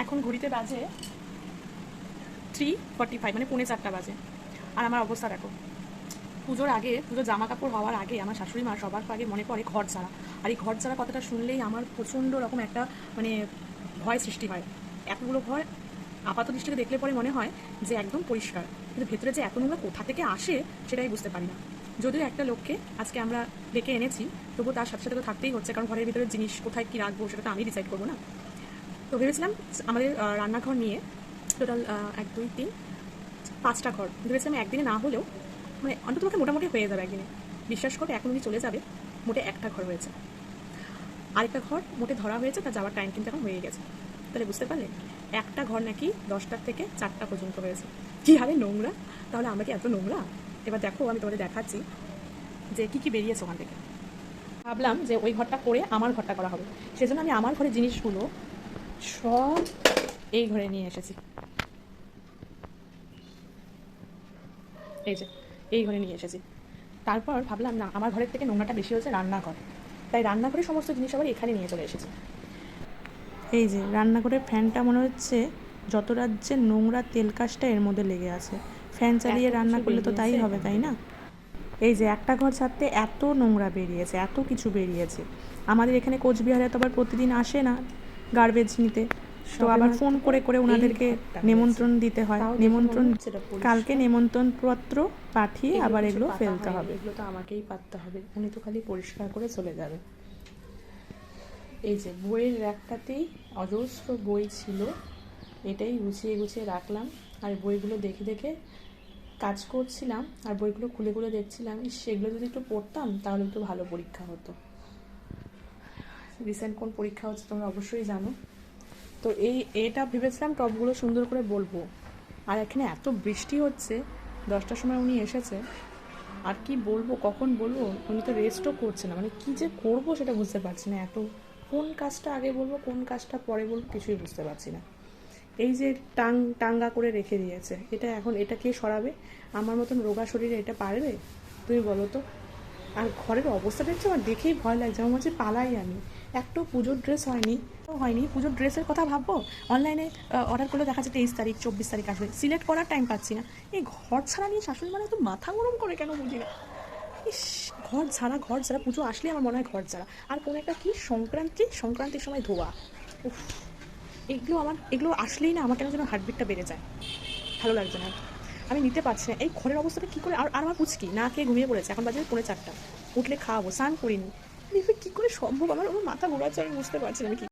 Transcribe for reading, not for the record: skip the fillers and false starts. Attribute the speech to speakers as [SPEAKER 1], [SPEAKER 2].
[SPEAKER 1] এখন ঘড়িতে বাজে 3:45, মানে 3:45 বাজে। আর আমার অবস্থা দেখো, পুজোর আগে, পুজোর জামা কাপড় হওয়ার আগে আমার শাশুড়ি মা সবার আগে মনে পড়ে ঘর ঝাড়া। আর এই ঘর ঝাড়া কথাটা শুনলেই আমার প্রচণ্ড রকম একটা মানে ভয় সৃষ্টি হয়। এতগুলো ঘর আপাত দৃষ্টিতে দেখলে পরে মনে হয় যে একদম পরিষ্কার, কিন্তু ভেতরে যে এত নোংরা কোথা থেকে আসে সেটাই বুঝতে পারি না। যদিও একটা লোককে আজকে আমরা ডেকে এনেছি, তবুও তার সাথে সাথে তো থাকতেই হচ্ছে, কারণ ঘরের ভিতরে জিনিস কোথায় কী রাখবো সেটা তো আমি ডিসাইড করবো না। তো ভেবেছিলাম আমাদের রান্নাঘর নিয়ে টোটাল 1 2 3 5টা ঘর ভেবেছিলাম একদিনে না হলেও মানে অন্তত তোমাকে মোটামুটি হয়ে যাবে একদিনে। বিশ্বাস করে এখন উনি চলে যাবে, মোটে একটা ঘর হয়েছে, আরেকটা ঘর মোটে ধরা হয়েছে, তার যাওয়ার টাইম কিন্তু এখন হয়ে গেছে। তাহলে বুঝতে পারলে একটা ঘর নাকি 10টা থেকে 4টা পর্যন্ত হয়েছে। কী হারে নোংরা! তাহলে আমরা কি এত নোংরা? এবার দেখো, আমি তোমাদের দেখাচ্ছি যে কী কী বেরিয়েছে ওখান থেকে। ভাবলাম যে ওই ঘরটা করে আমার ঘরটা করা হবে, সেজন্য আমি আমার ঘরের জিনিসগুলো সব এই ঘরে নিয়ে এসেছি। এই যে এই ঘরে নিয়ে এসেছি। তারপর ভাবলাম না, আমার ঘরের থেকে নোংরাটা বেশি হচ্ছে রান্নাঘর, তাই রান্নাঘরের সমস্ত জিনিস আবার এখানে নিয়ে চলে এসেছি। এই যে রান্নাঘরের ফ্যানটা মনে হচ্ছে যত রাজ্যের নোংরা তেল কাজটা এর মধ্যে লেগে আছে। ফ্যান চালিয়ে রান্না করলে তো তাই হবে, তাই না? এই যে একটা ঘর ছাড়তে এত নোংরা বেরিয়েছে, এত কিছু বেরিয়েছে। আমাদের এখানে কোচবিহারে তো আবার প্রতিদিন আসে না গার্বেজ নিতে, তো আবার ফোন করে করে ওনাদেরকে নেমন্ত্রণ দিতে হয়। নেমন্ত্রণ কালকে নেমন্ত্রণ পত্র পাঠিয়ে আবার এগুলো ফেলতে হবে। এগুলো তো আমাকেই পাততে হবে, উনি তো খালি পরিষ্কার করে চলে যাবে। এই যে বইয়ের র্যাকটাতেই অজস্র বই ছিল, এটাই গুছিয়ে গুছিয়ে রাখলাম। আর বইগুলো দেখে দেখে কাজ করছিলাম, আর বইগুলো খুলে খুলে দেখছিলাম, সেগুলো যদি একটু পড়তাম তাহলে একটু ভালো পরীক্ষা হতো। রিসেন্ট কোন পরীক্ষা হচ্ছে তোমরা অবশ্যই জানো। তো এটা ভেবেছিলাম টপগুলো সুন্দর করে বলবো, আর এখানে এত বৃষ্টি হচ্ছে। 10টার সময় উনি এসেছে, আর কি বলবো, কখন বলবো, উনি তো রেস্টও করছে না। মানে কি যে করবো সেটা বুঝতে পারছি না। এত কোন কাজটা আগে বলবো কোন কাজটা পরে বলবো কিছুই বুঝতে পারছি না। এই যে টাঙ্গা করে রেখে দিয়েছে, এটা কে সরাবে? আমার মতন রোগা শরীরে এটা পারবে? তুমি বলো তো। আর ঘরের অবস্থা দেখছো, আমার দেখেই ভয় লাগছে, আমার হচ্ছে পালাই আমি। একটু পুজোর ড্রেস হয়নি। পুজোর ড্রেসের কথা ভাববো, অনলাইনে অর্ডার করলে দেখা যাচ্ছে 23 তারিখ 24 তারিখ আসবে, সিলেক্ট করার টাইম পাচ্ছি না। এই ঘর ছাড়া নিয়ে শাশুড়ি মানে তো মাথা গরম করে কেন বুঝি না। ইস, ঘর ছাড়া পুজো আসলে আমার মনে হয় ঘর ছাড়া। আর কোনো একটা কি সংক্রান্তির সময় ধোয়া, উফ, এগুলো আসলেই না আমার কেন যেন হার্টবিটটা বেড়ে যায়, ভালো লাগছে না। আমি নিতে পারছি না এই ঘরের অবস্থাটা কী করে। আর আমার পুচকি না খেয়ে ঘুমিয়ে পড়েছে, এখন বাজে 4:45, উঠলে খাওয়াবো, স্নান করিনি। কী করে সম্ভব? আমার মাথা ঘোরাচ্ছে, আমি বুঝতে পারছি না আমি কী